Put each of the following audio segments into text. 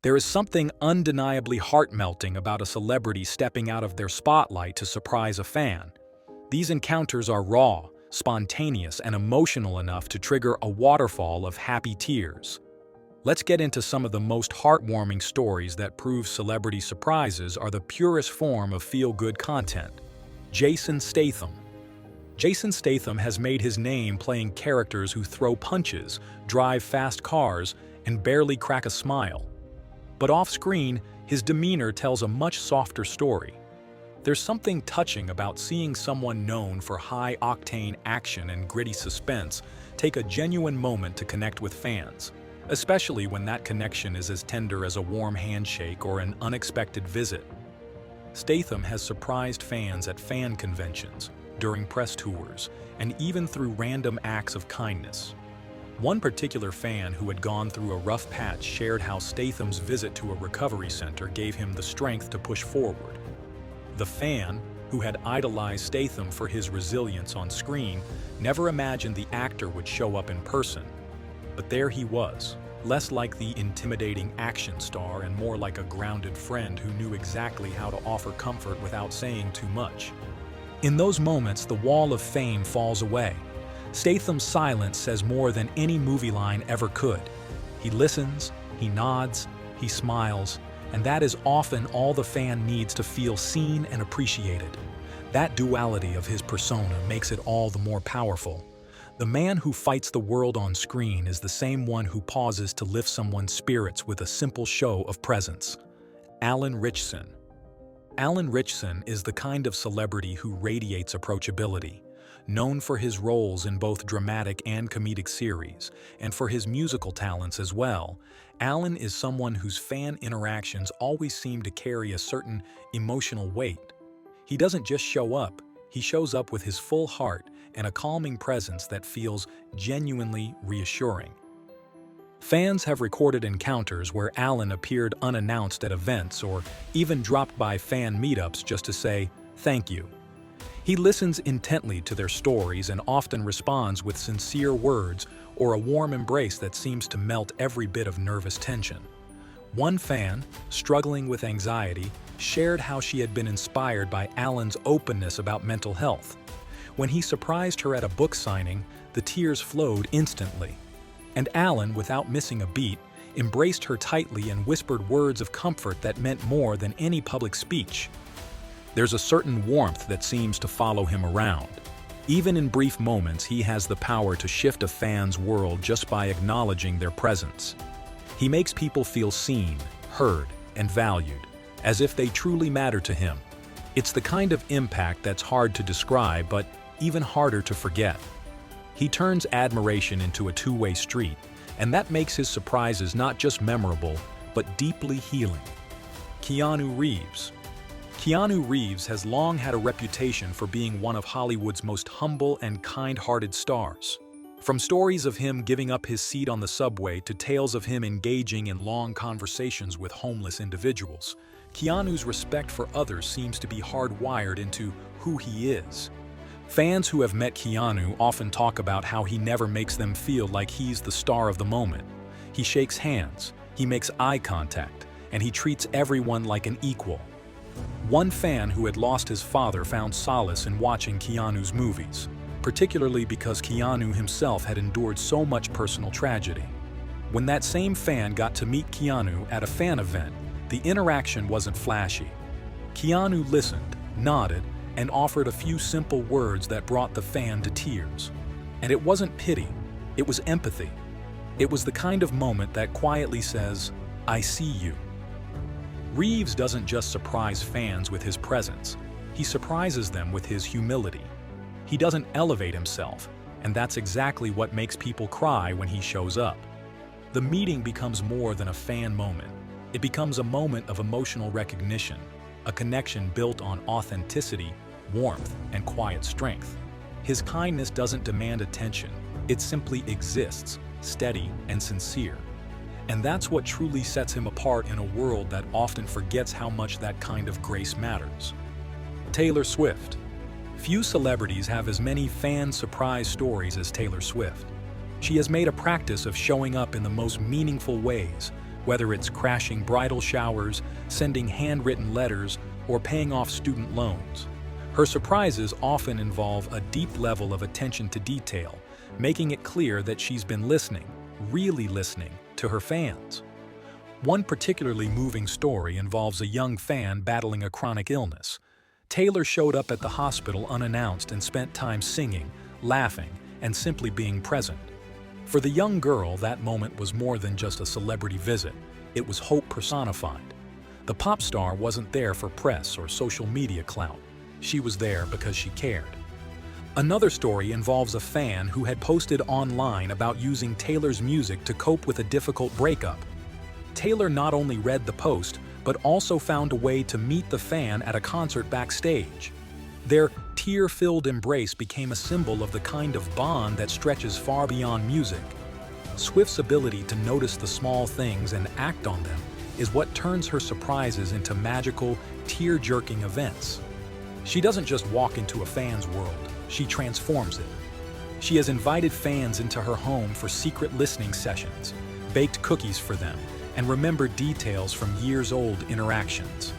There is something undeniably heart-melting about a celebrity stepping out of their spotlight to surprise a fan. These encounters are raw, spontaneous, and emotional enough to trigger a waterfall of happy tears. Let's get into some of the most heartwarming stories that prove celebrity surprises are the purest form of feel-good content. Jason Statham. Jason Statham has made his name playing characters who throw punches, drive fast cars, and barely crack a smile. But off-screen, his demeanor tells a much softer story. There's something touching about seeing someone known for high-octane action and gritty suspense take a genuine moment to connect with fans, especially when that connection is as tender as a warm handshake or an unexpected visit. Statham has surprised fans at fan conventions, during press tours, and even through random acts of kindness. One particular fan who had gone through a rough patch shared how Statham's visit to a recovery center gave him the strength to push forward. The fan, who had idolized Statham for his resilience on screen, never imagined the actor would show up in person. But there he was, less like the intimidating action star and more like a grounded friend who knew exactly how to offer comfort without saying too much. In those moments, the wall of fame falls away. Statham's silence says more than any movie line ever could. He listens, he nods, he smiles, and that is often all the fan needs to feel seen and appreciated. That duality of his persona makes it all the more powerful. The man who fights the world on screen is the same one who pauses to lift someone's spirits with a simple show of presence. Alan Ritchson. Alan Ritchson is the kind of celebrity who radiates approachability. Known for his roles in both dramatic and comedic series, and for his musical talents as well, Alan is someone whose fan interactions always seem to carry a certain emotional weight. He doesn't just show up, he shows up with his full heart and a calming presence that feels genuinely reassuring. Fans have recorded encounters where Alan appeared unannounced at events or even dropped by fan meetups just to say, "Thank you." He listens intently to their stories and often responds with sincere words or a warm embrace that seems to melt every bit of nervous tension. One fan, struggling with anxiety, shared how she had been inspired by Alan's openness about mental health. When he surprised her at a book signing, the tears flowed instantly. And Alan, without missing a beat, embraced her tightly and whispered words of comfort that meant more than any public speech. There's a certain warmth that seems to follow him around. Even in brief moments, he has the power to shift a fan's world just by acknowledging their presence. He makes people feel seen, heard, and valued, as if they truly matter to him. It's the kind of impact that's hard to describe, but even harder to forget. He turns admiration into a two-way street, and that makes his surprises not just memorable, but deeply healing. Keanu Reeves. Keanu Reeves has long had a reputation for being one of Hollywood's most humble and kind-hearted stars. From stories of him giving up his seat on the subway to tales of him engaging in long conversations with homeless individuals, Keanu's respect for others seems to be hardwired into who he is. Fans who have met Keanu often talk about how he never makes them feel like he's the star of the moment. He shakes hands, he makes eye contact, and he treats everyone like an equal. One fan who had lost his father found solace in watching Keanu's movies, particularly because Keanu himself had endured so much personal tragedy. When that same fan got to meet Keanu at a fan event, the interaction wasn't flashy. Keanu listened, nodded, and offered a few simple words that brought the fan to tears. And it wasn't pity, it was empathy. It was the kind of moment that quietly says, "I see you." Reeves doesn't just surprise fans with his presence, he surprises them with his humility. He doesn't elevate himself, and that's exactly what makes people cry when he shows up. The meeting becomes more than a fan moment. It becomes a moment of emotional recognition, a connection built on authenticity, warmth, and quiet strength. His kindness doesn't demand attention, it simply exists, steady and sincere. And that's what truly sets him apart in a world that often forgets how much that kind of grace matters. Taylor Swift. Few celebrities have as many fan surprise stories as Taylor Swift. She has made a practice of showing up in the most meaningful ways, whether it's crashing bridal showers, sending handwritten letters, or paying off student loans. Her surprises often involve a deep level of attention to detail, making it clear that she's been listening, really listening, to her fans. One particularly moving story involves a young fan battling a chronic illness. Taylor showed up at the hospital unannounced and spent time singing, laughing, and simply being present. For the young girl, that moment was more than just a celebrity visit. It was hope personified. The pop star wasn't there for press or social media clout. She was there because she cared. Another story involves a fan who had posted online about using Taylor's music to cope with a difficult breakup. Taylor not only read the post, but also found a way to meet the fan at a concert backstage. Their tear-filled embrace became a symbol of the kind of bond that stretches far beyond music. Swift's ability to notice the small things and act on them is what turns her surprises into magical, tear-jerking events. She doesn't just walk into a fan's world, she transforms it. She has invited fans into her home for secret listening sessions, baked cookies for them, and remembered details from years-old interactions.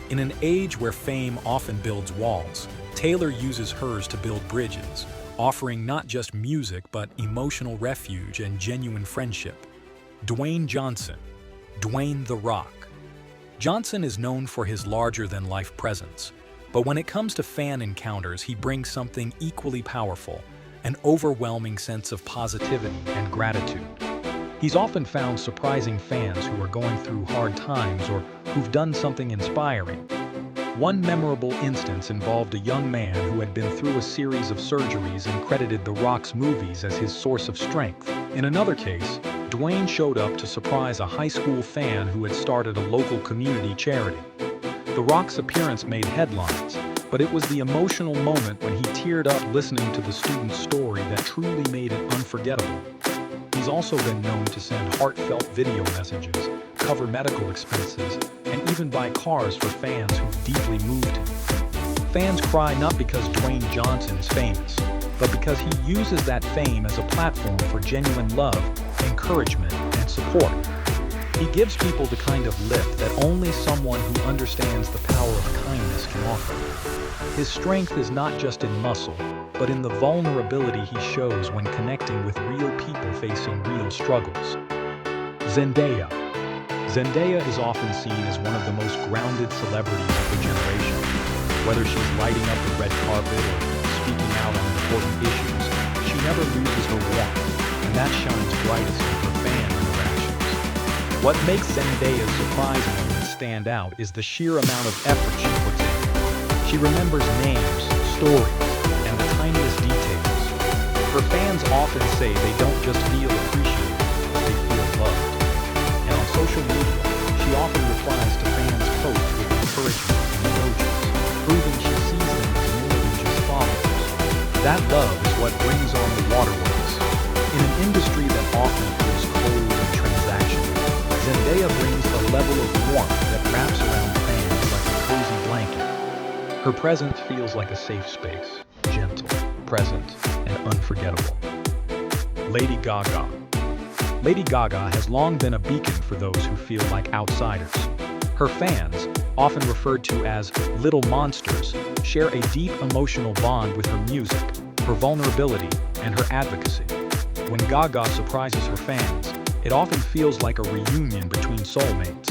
In an age where fame often builds walls, Taylor uses hers to build bridges, offering not just music but emotional refuge and genuine friendship. Dwayne Johnson, Dwayne The Rock. Johnson is known for his larger-than-life presence, but when it comes to fan encounters, he brings something equally powerful, an overwhelming sense of positivity and gratitude. He's often found surprising fans who are going through hard times or who've done something inspiring. One memorable instance involved a young man who had been through a series of surgeries and credited The Rock's movies as his source of strength. In another case, Dwayne showed up to surprise a high school fan who had started a local community charity. The Rock's appearance made headlines, but it was the emotional moment when he teared up listening to the student's story that truly made it unforgettable. He's also been known to send heartfelt video messages, cover medical expenses, and even buy cars for fans who deeply moved him. Fans cry not because Dwayne Johnson is famous, but because he uses that fame as a platform for genuine love, encouragement, and support. He gives people the kind of lift that only someone who understands the power of kindness can offer. His strength is not just in muscle, but in the vulnerability he shows when connecting with real people facing real struggles. Zendaya. Zendaya is often seen as one of the most grounded celebrities of her generation. Whether she's lighting up the red carpet or speaking out on important issues, she never loses her warmth, and that shines brightest in her fan interactions. What makes Zendaya's surprise moments stand out is the sheer amount of effort she puts in. She remembers names, stories, and the tiniest details. Her fans often say they don't just feel appreciated, they feel loved. And on social media, she often replies to fans' posts with encouragement and emojis, proving she sees them as more than just followers. That love is what brings on the waterworks. In an industry that often feels cold and transactional, Zendaya brings a level of warmth that wraps around fans like a cozy blanket. Her presence feels like a safe space, gentle, present, and unforgettable. Lady Gaga. Lady Gaga has long been a beacon for those who feel like outsiders. Her fans, often referred to as little monsters, share a deep emotional bond with her music, her vulnerability, and her advocacy. When Gaga surprises her fans, it often feels like a reunion between soulmates.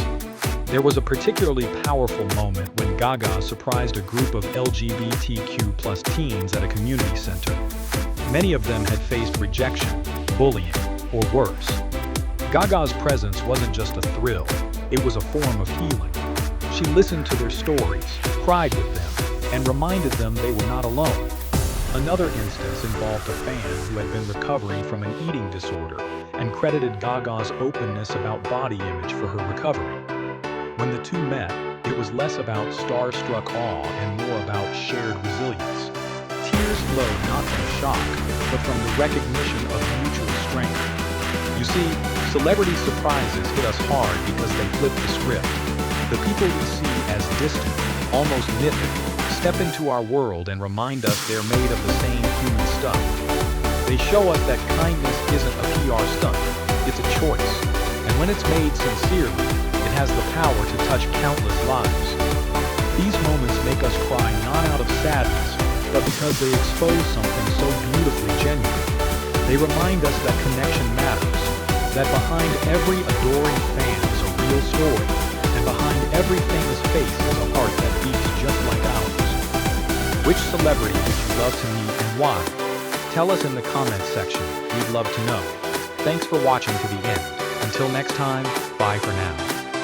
There was a particularly powerful moment when Gaga surprised a group of LGBTQ+ teens at a community center. Many of them had faced rejection, bullying, or worse. Gaga's presence wasn't just a thrill, it was a form of healing. She listened to their stories, cried with them, and reminded them they were not alone. Another instance involved a fan who had been recovering from an eating disorder and credited Gaga's openness about body image for her recovery. When the two met, it was less about starstruck awe and more about shared resilience. Tears flowed not from shock, but from the recognition of mutual strength. You see, celebrity surprises hit us hard because they flip the script. The people we see as distant, almost mythic, step into our world and remind us they're made of the same human stuff. They show us that kindness isn't a PR stunt, it's a choice. And when it's made sincerely, it has the power to touch countless lives. These moments make us cry not out of sadness, but because they expose something so beautifully genuine. They remind us that connection matters, that behind every adoring fan is a real story, and behind every famous face is a heart that beats just like ours. Which celebrity would you love to meet and why? Tell us in the comments section, we'd love to know. Thanks for watching to the end. Until next time, bye for now.